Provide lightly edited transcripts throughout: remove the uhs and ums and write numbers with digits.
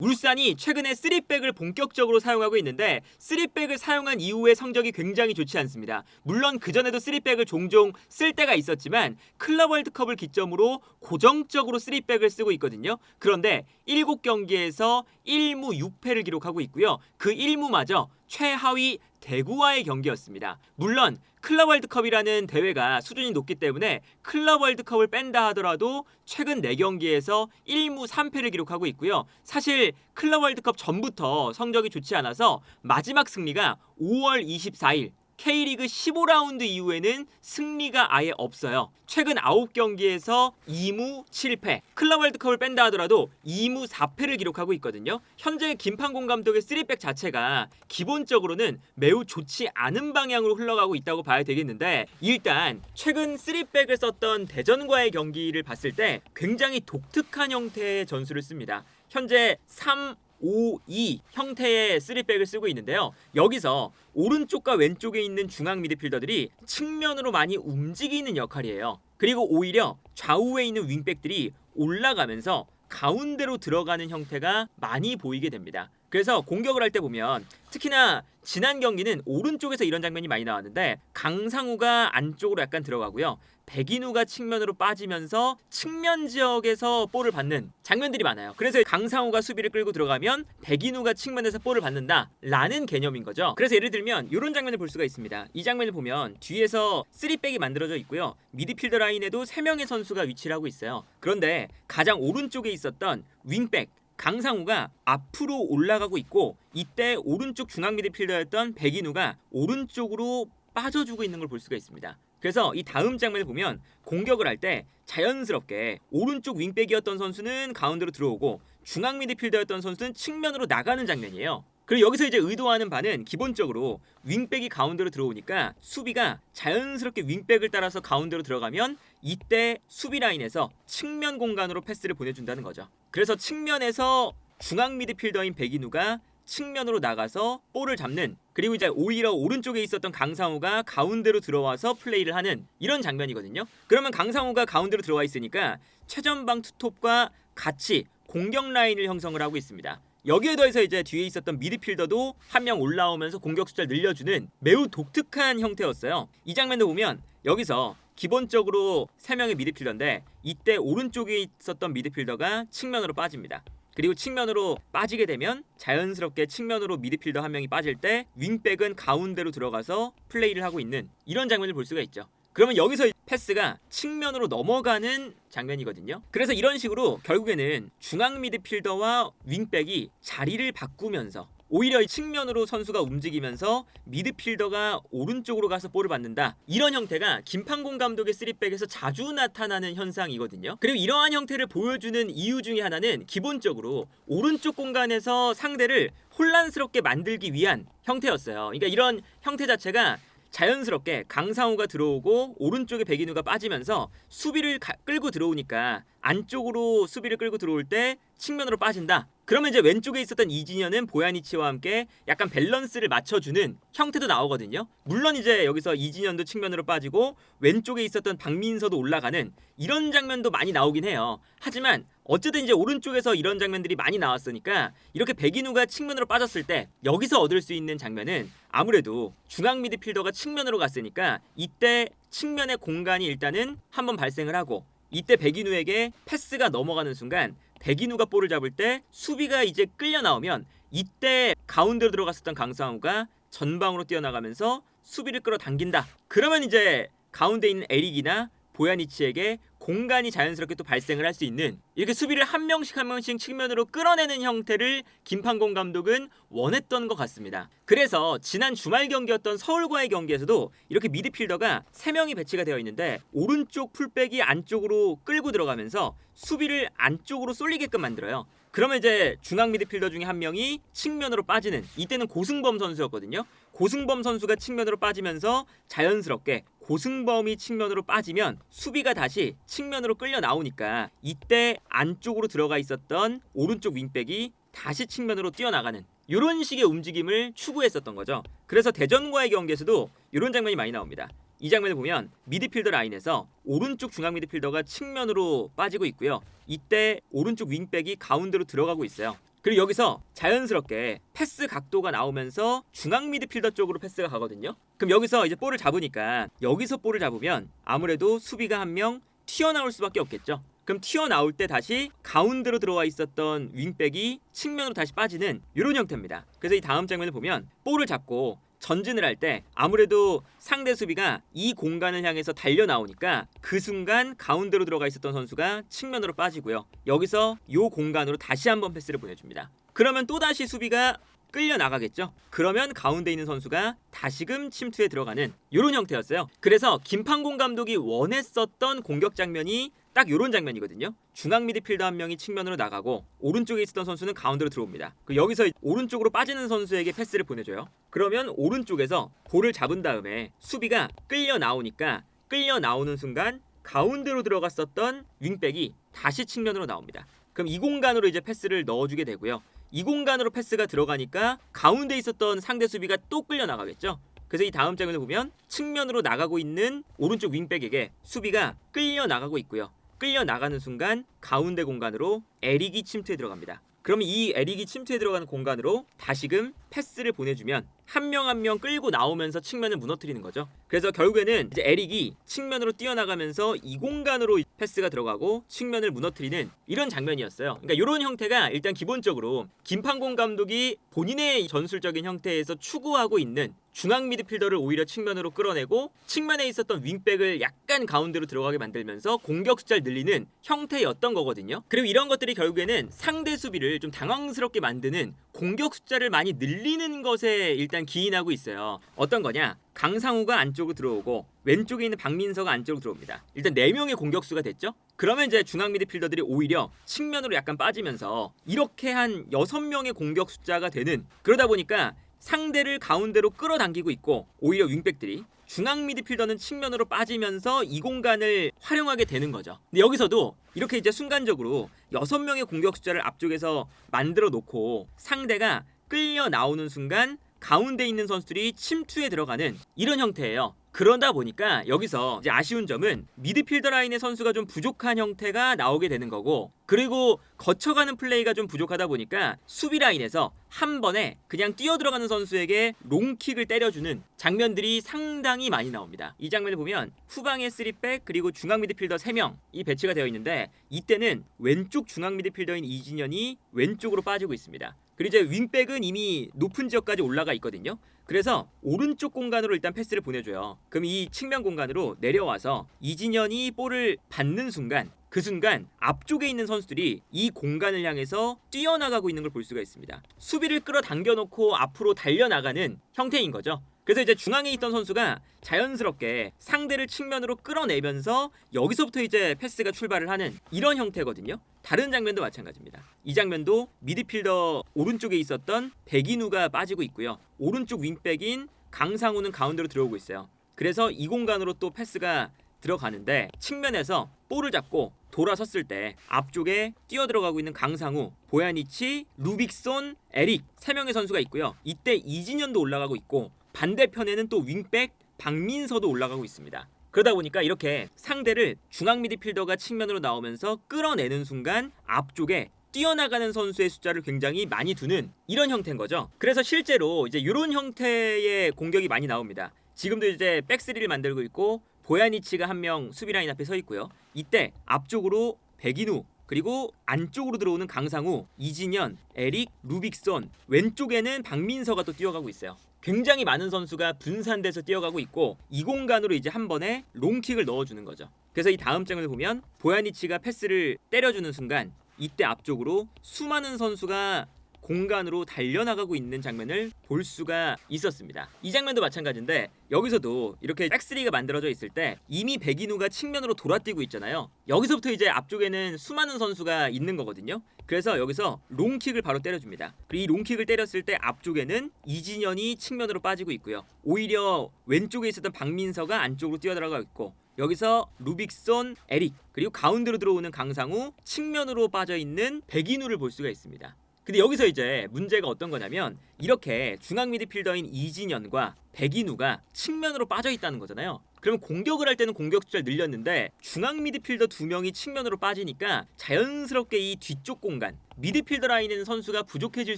울산이 최근에 3백을 본격적으로 사용하고 있는데 3백을 사용한 이후의 성적이 굉장히 좋지 않습니다. 물론 그전에도 3백을 종종 쓸 때가 있었지만 클럽 월드컵을 기점으로 고정적으로 3백을 쓰고 있거든요. 그런데 7경기에서 1무 6패를 기록하고 있고요. 그 1무마저 최하위 대구와의 경기였습니다. 물론 클럽 월드컵이라는 대회가 수준이 높기 때문에 클럽 월드컵을 뺀다 하더라도 최근 4경기에서 1무 3패를 기록하고 있고요. 사실 클럽 월드컵 전부터 성적이 좋지 않아서 마지막 승리가 5월 24일 K리그 15라운드 이후에는 승리가 아예 없어요. 최근 9경기에서 2무 7패, 클럽 월드컵을 뺀다 하더라도 2무 4패를 기록하고 있거든요. 현재 김판공 감독의 3백 자체가 기본적으로는 매우 좋지 않은 방향으로 흘러가고 있다고 봐야 되겠는데, 일단 최근 3백을 썼던 대전과의 경기를 봤을 때 굉장히 독특한 형태의 전술을 씁니다. 현재 3-5-2 형태의 3백을 쓰고 있는데요. 여기서 오른쪽과 왼쪽에 있는 중앙 미드필더들이 측면으로 많이 움직이는 역할이에요. 그리고 오히려 좌우에 있는 윙백들이 올라가면서 가운데로 들어가는 형태가 많이 보이게 됩니다. 그래서 공격을 할 때 보면 특히나 지난 경기는 오른쪽에서 이런 장면이 많이 나왔는데 강상우가 안쪽으로 약간 들어가고요. 백인우가 측면으로 빠지면서 측면 지역에서 볼을 받는 장면들이 많아요. 그래서 강상우가 수비를 끌고 들어가면 백인우가 측면에서 볼을 받는다라는 개념인 거죠. 그래서 예를 들면 이런 장면을 볼 수가 있습니다. 이 장면을 보면 뒤에서 3백이 만들어져 있고요. 미드필더 라인에도 3명의 선수가 위치를 하고 있어요. 그런데 가장 오른쪽에 있었던 윙백 강상우가 앞으로 올라가고 있고, 이때 오른쪽 중앙 미드필더였던 백인우가 오른쪽으로 빠져주고 있는 걸 볼 수가 있습니다. 그래서 이 다음 장면을 보면 공격을 할 때 자연스럽게 오른쪽 윙백이었던 선수는 가운데로 들어오고 중앙 미드필더였던 선수는 측면으로 나가는 장면이에요. 그리고 여기서 이제 의도하는 바는 기본적으로 윙백이 가운데로 들어오니까 수비가 자연스럽게 윙백을 따라서 가운데로 들어가면 이때 수비 라인에서 측면 공간으로 패스를 보내준다는 거죠. 그래서 측면에서 중앙 미드필더인 백인우가 측면으로 나가서 볼을 잡는, 그리고 이제 오히려 오른쪽에 있었던 강상우가 가운데로 들어와서 플레이를 하는 이런 장면이거든요. 그러면 강상우가 가운데로 들어와 있으니까 최전방 투톱과 같이 공격 라인을 형성을 하고 있습니다. 여기에 더해서 이제 뒤에 있었던 미드필더도 한 명 올라오면서 공격 숫자를 늘려주는 매우 독특한 형태였어요. 이 장면도 보면 여기서 기본적으로 3명의 미드필더인데 이때 오른쪽에 있었던 미드필더가 측면으로 빠집니다. 그리고 측면으로 빠지게 되면 자연스럽게 측면으로 미드필더 한 명이 빠질 때 윙백은 가운데로 들어가서 플레이를 하고 있는 이런 장면을 볼 수가 있죠. 그러면 여기서 패스가 측면으로 넘어가는 장면이거든요. 그래서 이런 식으로 결국에는 중앙 미드필더와 윙백이 자리를 바꾸면서 오히려 측면으로 선수가 움직이면서 미드필더가 오른쪽으로 가서 볼을 받는다. 이런 형태가 김판공 감독의 3백에서 자주 나타나는 현상이거든요. 그리고 이러한 형태를 보여주는 이유 중에 하나는 기본적으로 오른쪽 공간에서 상대를 혼란스럽게 만들기 위한 형태였어요. 그러니까 이런 형태 자체가 자연스럽게 강상우가 들어오고 오른쪽에 백인우가 빠지면서 수비를 끌고 들어오니까 안쪽으로 수비를 끌고 들어올 때 측면으로 빠진다. 그러면 이제 왼쪽에 있었던 이진현은 보야니치와 함께 약간 밸런스를 맞춰주는 형태도 나오거든요. 물론 이제 여기서 이진현도 측면으로 빠지고 왼쪽에 있었던 박민서도 올라가는 이런 장면도 많이 나오긴 해요. 하지만 어쨌든 이제 오른쪽에서 이런 장면들이 많이 나왔으니까 이렇게 백인우가 측면으로 빠졌을 때 여기서 얻을 수 있는 장면은 아무래도 중앙 미드필더가 측면으로 갔으니까 이때 측면의 공간이 일단은 한번 발생을 하고, 이때 백인우에게 패스가 넘어가는 순간 백인우가 볼을 잡을 때 수비가 이제 끌려 나오면 이때 가운데로 들어갔었던 강상우가 전방으로 뛰어나가면서 수비를 끌어당긴다. 그러면 이제 가운데 있는 에릭이나 보야니치에게 공간이 자연스럽게 또 발생을 할 수 있는, 이렇게 수비를 한 명씩 측면으로 끌어내는 형태를 김판공 감독은 원했던 것 같습니다. 그래서 지난 주말 경기였던 서울과의 경기에서도 이렇게 미드필더가 3명이 배치가 되어 있는데 오른쪽 풀백이 안쪽으로 끌고 들어가면서 수비를 안쪽으로 쏠리게끔 만들어요. 그러면 이제 중앙 미드필더 중에 한 명이 측면으로 빠지는, 이때는 고승범 선수였거든요. 고승범 선수가 측면으로 빠지면서 자연스럽게 고승범이 측면으로 빠지면 수비가 다시 측면으로 끌려 나오니까 이때 안쪽으로 들어가 있었던 오른쪽 윙백이 다시 측면으로 뛰어나가는 이런 식의 움직임을 추구했었던 거죠. 그래서 대전과의 경기에서도 이런 장면이 많이 나옵니다. 이 장면을 보면 미드필더 라인에서 오른쪽 중앙 미드필더가 측면으로 빠지고 있고요. 이때 오른쪽 윙백이 가운데로 들어가고 있어요. 그리고 여기서 자연스럽게 패스 각도가 나오면서 중앙 미드필더 쪽으로 패스가 가거든요. 그럼 여기서 이제 볼을 잡으니까 여기서 볼을 잡으면 아무래도 수비가 한 명 튀어나올 수밖에 없겠죠. 그럼 튀어나올 때 다시 가운데로 들어와 있었던 윙백이 측면으로 다시 빠지는 이런 형태입니다. 그래서 이 다음 장면을 보면 볼을 잡고 전진을 할 때 아무래도 상대 수비가 이 공간을 향해서 달려 나오니까 그 순간 가운데로 들어가 있었던 선수가 측면으로 빠지고요. 여기서 이 공간으로 다시 한번 패스를 보내줍니다. 그러면 또다시 수비가 끌려 나가겠죠. 그러면 가운데 있는 선수가 다시금 침투에 들어가는 이런 형태였어요. 그래서 김판공 감독이 원했었던 공격 장면이 딱 이런 장면이거든요. 중앙 미드필더 한 명이 측면으로 나가고 오른쪽에 있었던 선수는 가운데로 들어옵니다. 여기서 오른쪽으로 빠지는 선수에게 패스를 보내줘요. 그러면 오른쪽에서 볼을 잡은 다음에 수비가 끌려 나오니까 끌려 나오는 순간 가운데로 들어갔었던 윙백이 다시 측면으로 나옵니다. 그럼 이 공간으로 이제 패스를 넣어주게 되고요. 이 공간으로 패스가 들어가니까 가운데 있었던 상대 수비가 또 끌려 나가겠죠. 그래서 이 다음 장면을 보면 측면으로 나가고 있는 오른쪽 윙백에게 수비가 끌려 나가고 있고요. 끌려 나가는 순간 가운데 공간으로 에릭이 침투에 들어갑니다. 그러면 이 에릭이 침투에 들어가는 공간으로 다시금 패스를 보내주면 한 명 한 명 끌고 나오면서 측면을 무너뜨리는 거죠. 그래서 결국에는 이제 에릭이 측면으로 뛰어나가면서 이 공간으로 패스가 들어가고 측면을 무너뜨리는 이런 장면이었어요. 그러니까 이런 형태가 일단 기본적으로 김판공 감독이 본인의 전술적인 형태에서 추구하고 있는 중앙 미드필더를 오히려 측면으로 끌어내고 측면에 있었던 윙백을 약간 가운데로 들어가게 만들면서 공격 숫자를 늘리는 형태였던 거거든요. 그리고 이런 것들이 결국에는 상대 수비를 좀 당황스럽게 만드는 공격 숫자를 많이 늘리는 것에 일단 기인하고 있어요. 어떤 거냐? 강상우가 안쪽으로 들어오고 왼쪽에 있는 박민서가 안쪽으로 들어옵니다. 일단 4명의 공격수가 됐죠? 그러면 이제 중앙 미드필더들이 오히려 측면으로 약간 빠지면서 이렇게 한 6명의 공격 숫자가 되는, 그러다 보니까 상대를 가운데로 끌어당기고 있고 오히려 윙백들이 중앙 미드필더는 측면으로 빠지면서 이 공간을 활용하게 되는 거죠. 근데 여기서도 이렇게 이제 순간적으로 6명의 공격 숫자를 앞쪽에서 만들어 놓고 상대가 끌려 나오는 순간 가운데 있는 선수들이 침투에 들어가는 이런 형태예요. 그러다 보니까 여기서 이제 아쉬운 점은 미드필더 라인의 선수가 좀 부족한 형태가 나오게 되는 거고, 그리고 거쳐가는 플레이가 좀 부족하다 보니까 수비 라인에서 한 번에 그냥 뛰어들어가는 선수에게 롱킥을 때려주는 장면들이 상당히 많이 나옵니다. 이 장면을 보면 후방에 3백 그리고 중앙 미드필더 3명이 배치가 되어 있는데 이때는 왼쪽 중앙 미드필더인 이진현이 왼쪽으로 빠지고 있습니다. 그리고 이제 윙백은 이미 높은 지역까지 올라가 있거든요. 그래서 오른쪽 공간으로 일단 패스를 보내줘요. 그럼 이 측면 공간으로 내려와서 이진현이 볼을 받는 순간, 그 순간 앞쪽에 있는 선수들이 이 공간을 향해서 뛰어나가고 있는 걸 볼 수가 있습니다. 수비를 끌어당겨 놓고 앞으로 달려나가는 형태인 거죠. 그래서 이제 중앙에 있던 선수가 자연스럽게 상대를 측면으로 끌어내면서 여기서부터 이제 패스가 출발을 하는 이런 형태거든요. 다른 장면도 마찬가지입니다. 이 장면도 미드필더 오른쪽에 있었던 백인우가 빠지고 있고요. 오른쪽 윙백인 강상우는 가운데로 들어오고 있어요. 그래서 이 공간으로 또 패스가 들어가는데 측면에서 볼을 잡고 돌아섰을 때 앞쪽에 뛰어들어가고 있는 강상우, 보야니치, 루빅손, 에릭 3명의 선수가 있고요. 이때 이진현도 올라가고 있고 반대편에는 또 윙백 박민서도 올라가고 있습니다. 그러다 보니까 이렇게 상대를 중앙 미드필더가 측면으로 나오면서 끌어내는 순간 앞쪽에 뛰어나가는 선수의 숫자를 굉장히 많이 두는 이런 형태인 거죠. 그래서 실제로 이제 이런 형태의 공격이 많이 나옵니다. 지금도 이제 백스리를 만들고 있고 보야니치가 한 명 수비 라인 앞에 서 있고요. 이때 앞쪽으로 백인우, 그리고 안쪽으로 들어오는 강상우, 이진현, 에릭, 루빅손, 왼쪽에는 박민서가 또 뛰어가고 있어요. 굉장히 많은 선수가 분산돼서 뛰어가고 있고 이 공간으로 이제 한 번에 롱킥을 넣어주는 거죠. 그래서 이 다음 장면을 보면 보야니치가 패스를 때려주는 순간 이때 앞쪽으로 수많은 선수가 공간으로 달려나가고 있는 장면을 볼 수가 있었습니다. 이 장면도 마찬가지인데 여기서도 이렇게 백스리가 만들어져 있을 때 이미 백인우가 측면으로 돌아뛰고 있잖아요. 여기서부터 이제 앞쪽에는 수많은 선수가 있는 거거든요. 그래서 여기서 롱킥을 바로 때려줍니다. 그리고 이 롱킥을 때렸을 때 앞쪽에는 이진현이 측면으로 빠지고 있고요. 오히려 왼쪽에 있었던 박민서가 안쪽으로 뛰어들어가고 있고 여기서 루빅손, 에릭, 그리고 가운데로 들어오는 강상우, 측면으로 빠져있는 백인우를 볼 수가 있습니다. 근데 여기서 이제 문제가 어떤 거냐면 이렇게 중앙 미드필더인 이진현과 백인우가 측면으로 빠져 있다는 거잖아요. 그러면 공격을 할 때는 공격 숫자를 늘렸는데 중앙 미드필더 2명이 측면으로 빠지니까 자연스럽게 이 뒤쪽 공간 미드필더 라인에는 선수가 부족해질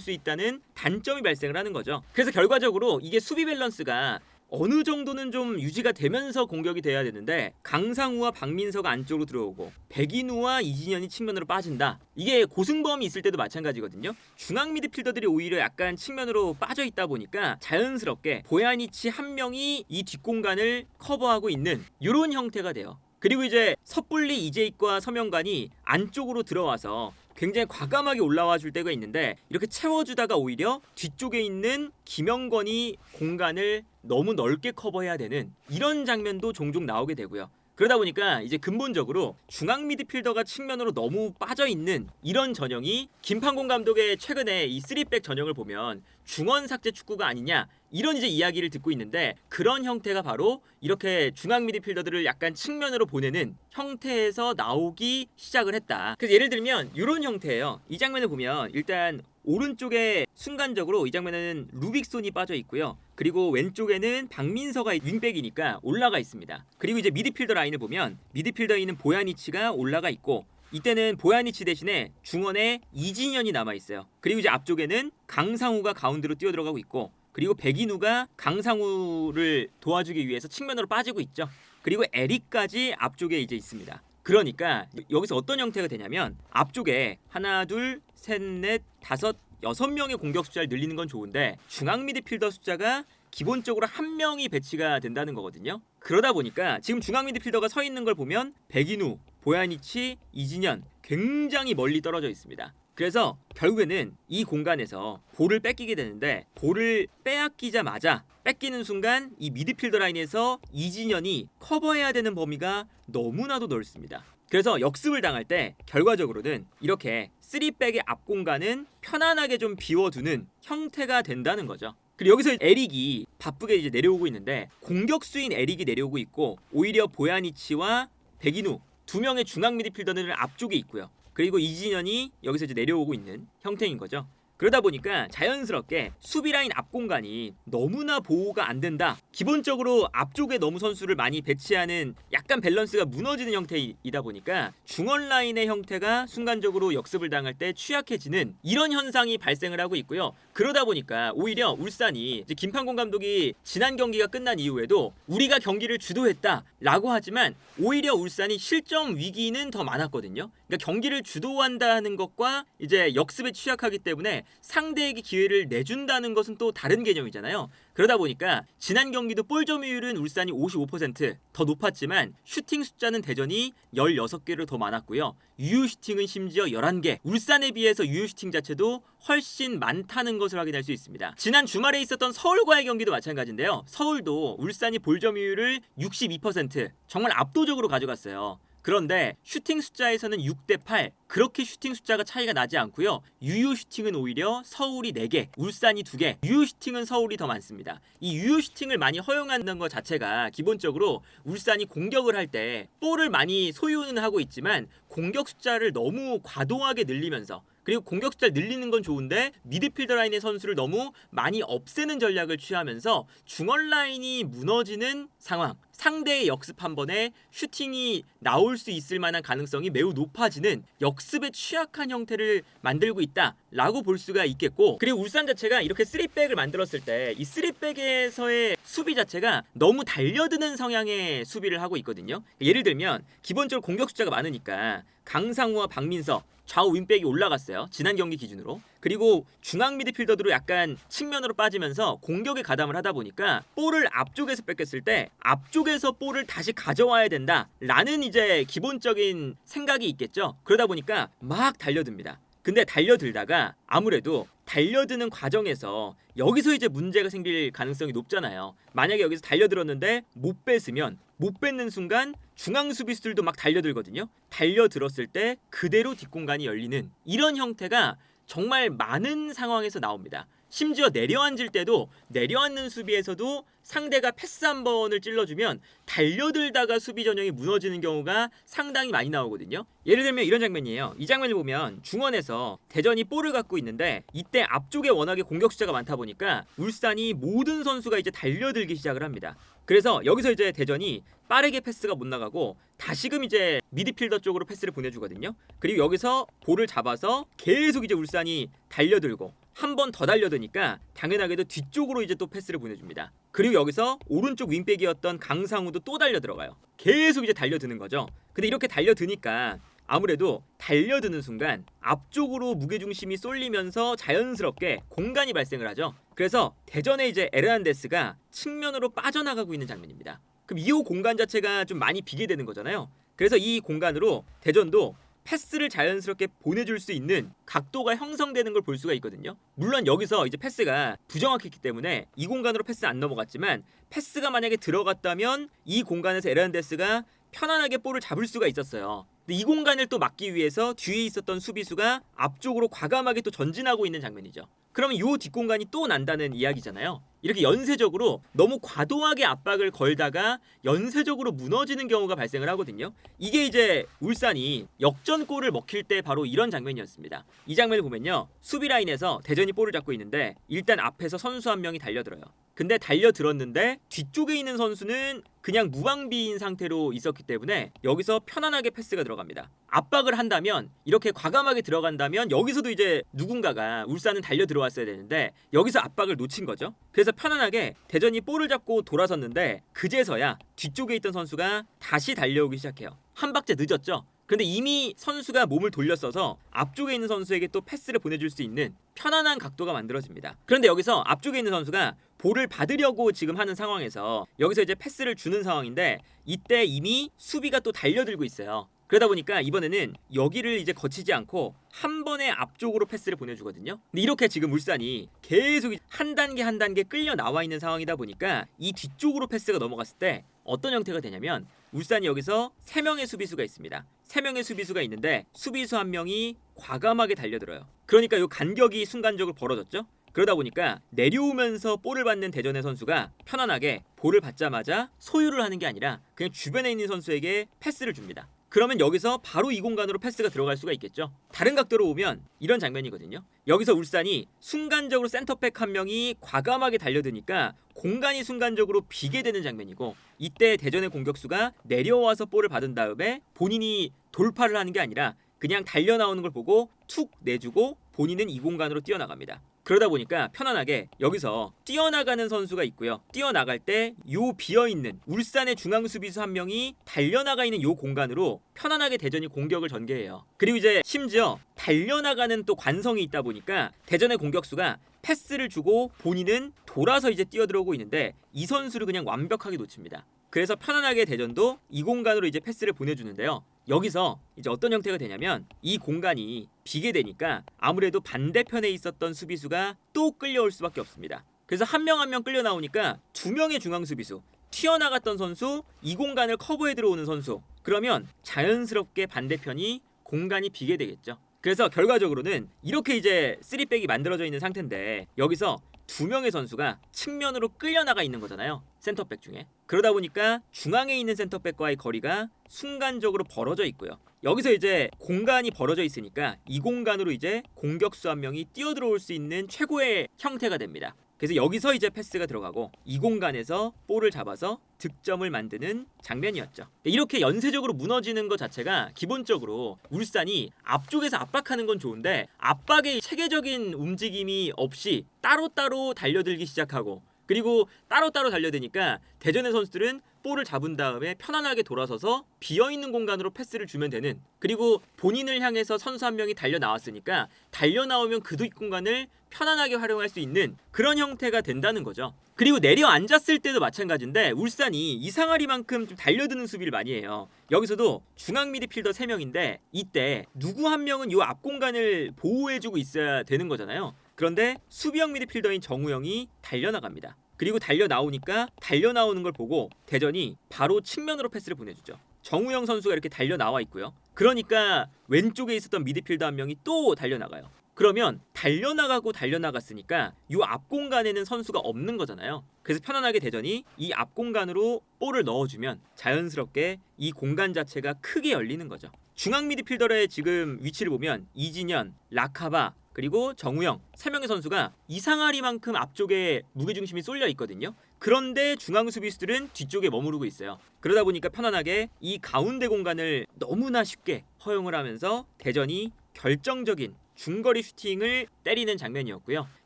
수 있다는 단점이 발생을 하는 거죠. 그래서 결과적으로 이게 수비 밸런스가 어느 정도는 좀 유지가 되면서 공격이 돼야 되는데 강상우와 박민서가 안쪽으로 들어오고 백인우와 이진현이 측면으로 빠진다. 이게 고승범이 있을 때도 마찬가지거든요. 중앙 미드필더들이 오히려 약간 측면으로 빠져 있다 보니까 자연스럽게 보야니치 한 명이 이 뒷공간을 커버하고 있는 이런 형태가 돼요. 그리고 이제 섣불리 이재익과 서명관이 안쪽으로 들어와서 굉장히 과감하게 올라와 줄 때가 있는데 이렇게 채워주다가 오히려 뒤쪽에 있는 김영권이 공간을 너무 넓게 커버해야 되는 이런 장면도 종종 나오게 되고요. 그러다 보니까 이제 근본적으로 중앙 미드필더가 측면으로 너무 빠져있는 이런 전형이 김판공 감독의 최근에 이 3백 전형을 보면 중원 삭제 축구가 아니냐 이런 이제 이야기를 듣고 있는데 그런 형태가 바로 이렇게 중앙 미드필더들을 약간 측면으로 보내는 형태에서 나오기 시작을 했다. 그래서 예를 들면 이런 형태예요. 이 장면을 보면 일단 오른쪽에 순간적으로 이 장면에는 루빅손이 빠져 있고요. 그리고 왼쪽에는 박민서가 윙백이니까 올라가 있습니다. 그리고 이제 미드필더 라인을 보면 미드필더에 있는 보야니치가 올라가 있고 이때는 보야니치 대신에 중원에 이진현이 남아 있어요. 그리고 이제 앞쪽에는 강상우가 가운데로 뛰어들어가고 있고 그리고 백인우가 강상우를 도와주기 위해서 측면으로 빠지고 있죠. 그리고 에릭까지 앞쪽에 이제 있습니다. 그러니까 여기서 어떤 형태가 되냐면 앞쪽에 하나, 둘, 셋, 넷, 다섯, 6명의 공격 숫자를 늘리는 건 좋은데 중앙 미드필더 숫자가 기본적으로 한 명이 배치가 된다는 거거든요. 그러다 보니까 지금 중앙 미드필더가 서 있는 걸 보면 백인우, 보야니치, 이진현 굉장히 멀리 떨어져 있습니다. 그래서 결국에는 이 공간에서 볼을 뺏기게 되는데 볼을 빼앗기자마자 뺏기는 순간 이 미드필더 라인에서 이진현이 커버해야 되는 범위가 너무나도 넓습니다. 그래서 역습을 당할 때 결과적으로는 이렇게 3백의 앞 공간은 편안하게 좀 비워두는 형태가 된다는 거죠. 그리고 여기서 에릭이 바쁘게 이제 내려오고 있는데 공격수인 에릭이 내려오고 있고 오히려 보야니치와 백인우 2명의 중앙 미드필더는 앞쪽에 있고요. 그리고 이진현이 여기서 이제 내려오고 있는 형태인 거죠. 그러다 보니까 자연스럽게 수비 라인 앞 공간이 너무나 보호가 안 된다. 기본적으로 앞쪽에 너무 선수를 많이 배치하는 약간 밸런스가 무너지는 형태이다 보니까 중원 라인의 형태가 순간적으로 역습을 당할 때 취약해지는 이런 현상이 발생을 하고 있고요. 그러다 보니까 오히려 울산이 이제 김판공 감독이 지난 경기가 끝난 이후에도 우리가 경기를 주도했다라고 하지만 오히려 울산이 실점 위기는 더 많았거든요. 그러니까 경기를 주도한다는 것과 이제 역습에 취약하기 때문에 상대에게 기회를 내준다는 것은 또 다른 개념이잖아요. 그러다 보니까 지난 경기도 볼 점유율은 울산이 55%더 높았지만 슈팅 숫자는 대전이 16개를 더 많았고요. 유효 슈팅은 심지어 11개. 울산에 비해서 유효 슈팅 자체도 훨씬 많다는 것을 확인할 수 있습니다. 지난 주말에 있었던 서울과의 경기도 마찬가지인데요. 서울도 울산이 볼 점유율을 62% 정말 압도적으로 가져갔어요. 그런데 슈팅 숫자에서는 6대8 그렇게 슈팅 숫자가 차이가 나지 않고요. 유효 슈팅은 오히려 서울이 4개, 울산이 2개. 유효 슈팅은 서울이 더 많습니다. 이 유효 슈팅을 많이 허용하는 것 자체가 기본적으로 울산이 공격을 할 때 볼을 많이 소유는 하고 있지만 공격 숫자를 너무 과도하게 늘리면서 그리고 공격 숫자를 늘리는 건 좋은데 미드필더 라인의 선수를 너무 많이 없애는 전략을 취하면서 중원 라인이 무너지는 상황, 상대의 역습 한 번에 슈팅이 나올 수 있을 만한 가능성이 매우 높아지는 역습에 취약한 형태를 만들고 있다라고 볼 수가 있겠고 그리고 울산 자체가 이렇게 3백을 만들었을 때 이 3백에서의 수비 자체가 너무 달려드는 성향의 수비를 하고 있거든요. 예를 들면 기본적으로 공격 숫자가 많으니까 강상우와 박민서 좌우 윙백이 올라갔어요. 지난 경기 기준으로. 그리고 중앙 미드필더들로 약간 측면으로 빠지면서 공격에 가담을 하다 보니까 볼을 앞쪽에서 뺏겼을 때 앞쪽에서 볼을 다시 가져와야 된다라는 이제 기본적인 생각이 있겠죠. 그러다 보니까 막 달려듭니다. 근데 달려들다가 아무래도 달려드는 과정에서 여기서 이제 문제가 생길 가능성이 높잖아요. 만약에 여기서 달려들었는데 못 뺏으면 못 뺏는 순간 중앙 수비수들도 막 달려들거든요. 달려들었을 때 그대로 뒷공간이 열리는 이런 형태가 정말 많은 상황에서 나옵니다. 심지어 내려앉을 때도 내려앉는 수비에서도 상대가 패스 한 번을 찔러주면 달려들다가 수비 전형이 무너지는 경우가 상당히 많이 나오거든요. 예를 들면 이런 장면이에요. 이 장면을 보면 중원에서 대전이 볼을 갖고 있는데 이때 앞쪽에 워낙에 공격 숫자가 많다 보니까 울산이 모든 선수가 이제 달려들기 시작을 합니다. 그래서 여기서 이제 대전이 빠르게 패스가 못 나가고 다시금 이제 미드필더 쪽으로 패스를 보내주거든요. 그리고 여기서 볼을 잡아서 계속 이제 울산이 달려들고 한 번 더 달려드니까 당연하게도 뒤쪽으로 이제 또 패스를 보내줍니다. 그리고 여기서 오른쪽 윙백이었던 강상우도 또 달려들어가요. 계속 이제 달려드는 거죠. 근데 이렇게 달려드니까 아무래도 달려드는 순간 앞쪽으로 무게중심이 쏠리면서 자연스럽게 공간이 발생을 하죠. 그래서 대전의 이제 에르난데스가 측면으로 빠져나가고 있는 장면입니다. 그럼 이 공간 자체가 좀 많이 비게 되는 거잖아요. 그래서 이 공간으로 대전도 패스를 자연스럽게 보내줄 수 있는 각도가 형성되는 걸 볼 수가 있거든요. 물론 여기서 이제 패스가 부정확했기 때문에 이 공간으로 패스 안 넘어갔지만 패스가 만약에 들어갔다면 이 공간에서 에르난데스가 편안하게 볼을 잡을 수가 있었어요. 근데 이 공간을 또 막기 위해서 뒤에 있었던 수비수가 앞쪽으로 과감하게 또 전진하고 있는 장면이죠. 그러면 이 뒷공간이 또 난다는 이야기잖아요. 이렇게 연쇄적으로 너무 과도하게 압박을 걸다가 연쇄적으로 무너지는 경우가 발생을 하거든요. 이게 이제 울산이 역전골을 먹힐 때 바로 이런 장면이었습니다. 이 장면을 보면요. 수비 라인에서 대전이 볼을 잡고 있는데 일단 앞에서 선수 한 명이 달려들어요. 근데 달려들었는데 뒤쪽에 있는 선수는 그냥 무방비인 상태로 있었기 때문에 여기서 편안하게 패스가 들어갑니다. 압박을 한다면 이렇게 과감하게 들어간다면 여기서도 이제 누군가가 울산은 달려 들어왔어야 되는데 여기서 압박을 놓친 거죠. 그래서 편안하게 대전이 볼을 잡고 돌아섰는데 그제서야 뒤쪽에 있던 선수가 다시 달려오기 시작해요. 한 박자 늦었죠. 그런데 이미 선수가 몸을 돌렸어서 앞쪽에 있는 선수에게 또 패스를 보내줄 수 있는 편안한 각도가 만들어집니다. 그런데 여기서 앞쪽에 있는 선수가 볼을 받으려고 지금 하는 상황에서 여기서 이제 패스를 주는 상황인데 이때 이미 수비가 또 달려들고 있어요. 그러다 보니까 이번에는 여기를 이제 거치지 않고 한 번에 앞쪽으로 패스를 보내주거든요. 근데 이렇게 지금 울산이 계속 한 단계 한 단계 끌려 나와 있는 상황이다 보니까 이 뒤쪽으로 패스가 넘어갔을 때 어떤 형태가 되냐면 울산이 여기서 3명의 수비수가 있습니다. 3명의 수비수가 있는데 수비수 한 명이 과감하게 달려들어요. 그러니까 이 간격이 순간적으로 벌어졌죠. 그러다 보니까 내려오면서 볼을 받는 대전의 선수가 편안하게 볼을 받자마자 소유를 하는 게 아니라 그냥 주변에 있는 선수에게 패스를 줍니다. 그러면 여기서 바로 이 공간으로 패스가 들어갈 수가 있겠죠. 다른 각도로 보면 이런 장면이거든요. 여기서 울산이 순간적으로 센터백 한 명이 과감하게 달려드니까 공간이 순간적으로 비게 되는 장면이고 이때 대전의 공격수가 내려와서 볼을 받은 다음에 본인이 돌파를 하는 게 아니라 그냥 달려나오는 걸 보고 툭 내주고 본인은 이 공간으로 뛰어나갑니다. 그러다 보니까 편안하게 여기서 뛰어나가는 선수가 있고요. 뛰어나갈 때 요 비어있는 울산의 중앙 수비수 한 명이 달려나가 있는 요 공간으로 편안하게 대전이 공격을 전개해요. 그리고 이제 심지어 달려나가는 또 관성이 있다 보니까 대전의 공격수가 패스를 주고 본인은 돌아서 이제 뛰어들어오고 있는데 이 선수를 그냥 완벽하게 놓칩니다. 그래서 편안하게 대전도 이 공간으로 이제 패스를 보내주는데요. 여기서 이제 어떤 형태가 되냐면 이 공간이 비게 되니까 아무래도 반대편에 있었던 수비수가 또 끌려올 수밖에 없습니다. 그래서 한 명 한 명 끌려 나오니까 2명의 중앙 수비수, 튀어나갔던 선수, 이 공간을 커버해 들어오는 선수, 그러면 자연스럽게 반대편이 공간이 비게 되겠죠. 그래서 결과적으로는 이렇게 이제 3백이 만들어져 있는 상태인데 여기서 2명의 선수가 측면으로 끌려나가 있는 거잖아요. 센터백 중에. 그러다 보니까 중앙에 있는 센터백과의 거리가 순간적으로 벌어져 있고요. 여기서 이제 공간이 벌어져 있으니까 이 공간으로 이제 공격수 한 명이 뛰어들어올 수 있는 최고의 형태가 됩니다. 그래서 여기서 이제 패스가 들어가고 이 공간에서 볼을 잡아서 득점을 만드는 장면이었죠. 이렇게 연쇄적으로 무너지는 것 자체가 기본적으로 울산이 앞쪽에서 압박하는 건 좋은데 압박의 체계적인 움직임이 없이 따로따로 달려들기 시작하고 그리고 따로따로 달려드니까 대전의 선수들은 볼을 잡은 다음에 편안하게 돌아서서 비어있는 공간으로 패스를 주면 되는 그리고 본인을 향해서 선수 한 명이 달려 나왔으니까 달려 나오면 그 뒷공간을 편안하게 활용할 수 있는 그런 형태가 된다는 거죠. 그리고 내려앉았을 때도 마찬가지인데 울산이 이상하리만큼 좀 달려드는 수비를 많이 해요. 여기서도 중앙 미드필더 3명인데 이때 누구 한 명은 이 앞 공간을 보호해주고 있어야 되는 거잖아요. 그런데 수비형 미드필더인 정우영이 달려나갑니다. 그리고 달려나오니까 달려나오는 걸 보고 대전이 바로 측면으로 패스를 보내주죠. 정우영 선수가 이렇게 달려나와 있고요. 그러니까 왼쪽에 있었던 미드필더 한 명이 또 달려나가요. 그러면 달려나갔으니까 이 앞 공간에는 선수가 없는 거잖아요. 그래서 편안하게 대전이 이 앞 공간으로 볼을 넣어주면 자연스럽게 이 공간 자체가 크게 열리는 거죠. 중앙 미드필더의 지금 위치를 보면 이진현, 라카바 그리고 정우영 3명의 선수가 이상하리만큼 앞쪽에 무게중심이 쏠려 있거든요. 그런데 중앙 수비수들은 뒤쪽에 머무르고 있어요. 그러다 보니까 편안하게 이 가운데 공간을 너무나 쉽게 허용을 하면서 대전이 결정적인 중거리 슈팅을 때리는 장면이었고요.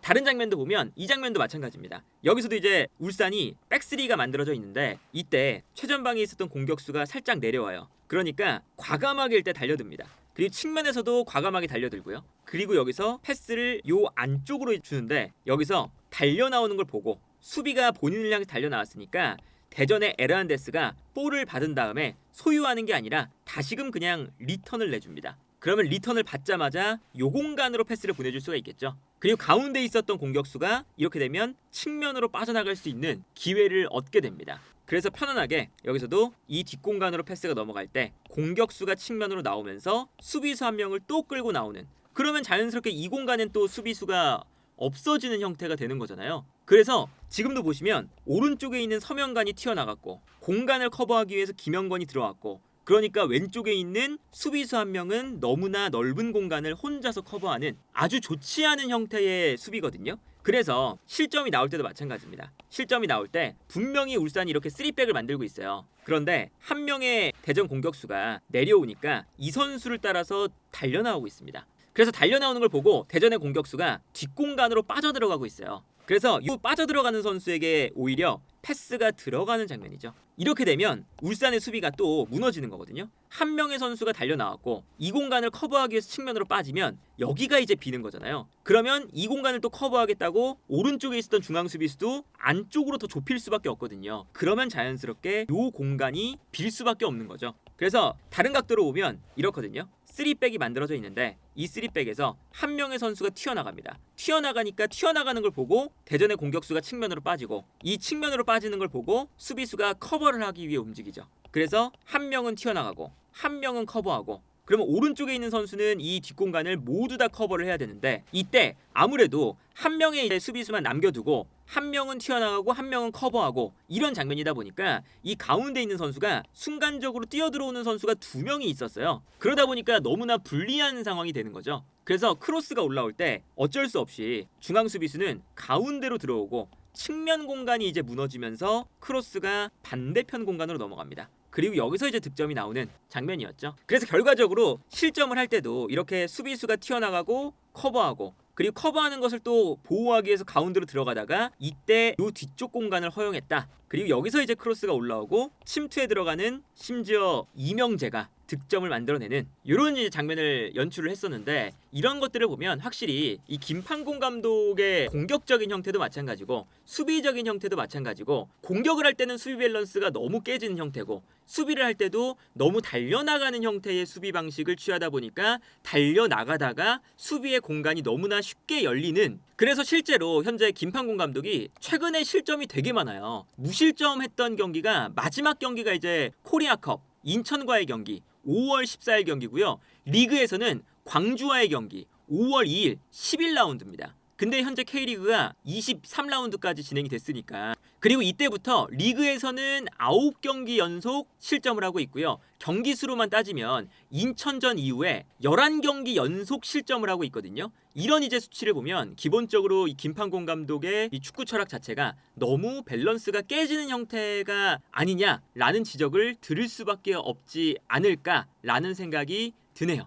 다른 장면도 보면 이 장면도 마찬가지입니다. 여기서도 이제 울산이 백스리가 만들어져 있는데 이때 최전방에 있었던 공격수가 살짝 내려와요. 그러니까 과감하게 일단 달려듭니다. 그리고 측면에서도 과감하게 달려들고요. 그리고 여기서 패스를 요 안쪽으로 주는데 여기서 달려 나오는 걸 보고 수비가 본인을 향해 달려 나왔으니까 대전의 에르난데스가 볼을 받은 다음에 소유하는 게 아니라 다시금 그냥 리턴을 내줍니다. 그러면 리턴을 받자마자 요 공간으로 패스를 보내줄 수가 있겠죠. 그리고 가운데 있었던 공격수가 이렇게 되면 측면으로 빠져나갈 수 있는 기회를 얻게 됩니다. 그래서 편안하게 여기서도 이 뒷공간으로 패스가 넘어갈 때 공격수가 측면으로 나오면서 수비수 한 명을 또 끌고 나오는, 그러면 자연스럽게 이 공간엔 또 수비수가 없어지는 형태가 되는 거잖아요. 그래서 지금도 보시면 오른쪽에 있는 서명관이 튀어나갔고 공간을 커버하기 위해서 김영건이 들어왔고, 그러니까 왼쪽에 있는 수비수 한 명은 너무나 넓은 공간을 혼자서 커버하는 아주 좋지 않은 형태의 수비거든요. 그래서 실점이 나올 때도 마찬가지입니다. 실점이 나올 때 분명히 울산이 이렇게 3백을 만들고 있어요. 그런데 한 명의 대전 공격수가 내려오니까 이 선수를 따라서 달려나오고 있습니다. 그래서 달려나오는 걸 보고 대전의 공격수가 뒷공간으로 빠져들어가고 있어요. 그래서 이 빠져들어가는 선수에게 오히려 패스가 들어가는 장면이죠. 이렇게 되면 울산의 수비가 또 무너지는 거거든요. 한 명의 선수가 달려나왔고 이 공간을 커버하기 위해서 측면으로 빠지면 여기가 이제 비는 거잖아요. 그러면 이 공간을 또 커버하겠다고 오른쪽에 있었던 중앙 수비수도 안쪽으로 더 좁힐 수밖에 없거든요. 그러면 자연스럽게 이 공간이 빌 수밖에 없는 거죠. 그래서 다른 각도로 보면 이렇거든요. 3백이 만들어져 있는데 이 3백에서 한 명의 선수가 튀어나갑니다. 튀어나가니까 튀어나가는 걸 보고 대전의 공격수가 측면으로 빠지고 이 측면으로 빠지는 걸 보고 수비수가 커버를 하기 위해 움직이죠. 그래서 한 명은 튀어나가고 한 명은 커버하고, 그러면 오른쪽에 있는 선수는 이 뒷공간을 모두 다 커버를 해야 되는데 이때 아무래도 한 명의 수비수만 남겨두고 한 명은 튀어나가고 한 명은 커버하고 이런 장면이다 보니까 이 가운데 있는 선수가 순간적으로 뛰어들어오는 선수가 2명이 있었어요. 그러다 보니까 너무나 불리한 상황이 되는 거죠. 그래서 크로스가 올라올 때 어쩔 수 없이 중앙 수비수는 가운데로 들어오고 측면 공간이 이제 무너지면서 크로스가 반대편 공간으로 넘어갑니다. 그리고 여기서 이제 득점이 나오는 장면이었죠. 그래서 결과적으로 실점을 할 때도 이렇게 수비수가 튀어나가고 커버하고, 그리고 커버하는 것을 또 보호하기 위해서 가운데로 들어가다가 이때 요 뒤쪽 공간을 허용했다. 그리고 여기서 이제 크로스가 올라오고 침투에 들어가는 심지어 이명재가 득점을 만들어내는 이런 이제 장면을 연출을 했었는데, 이런 것들을 보면 확실히 이 김판공 감독의 공격적인 형태도 마찬가지고 수비적인 형태도 마찬가지고, 공격을 할 때는 수비 밸런스가 너무 깨지는 형태고 수비를 할 때도 너무 달려나가는 형태의 수비 방식을 취하다 보니까 달려나가다가 수비의 공간이 너무나 쉽게 열리는, 그래서 실제로 현재 김판공 감독이 최근에 실점이 되게 많아요. 무실점했던 경기가 마지막 경기가 이제 코리아컵 인천과의 경기 5월 14일 경기고요. 리그에서는 광주와의 경기 5월 2일 11라운드입니다. 근데 현재 K리그가 23라운드까지 진행이 됐으니까, 그리고 이때부터 리그에서는 9경기 연속 실점을 하고 있고요. 경기 수로만 따지면 인천전 이후에 11경기 연속 실점을 하고 있거든요. 이런 이제 수치를 보면 기본적으로 이 김판공 감독의 이 축구 철학 자체가 너무 밸런스가 깨지는 형태가 아니냐라는 지적을 들을 수밖에 없지 않을까라는 생각이 드네요.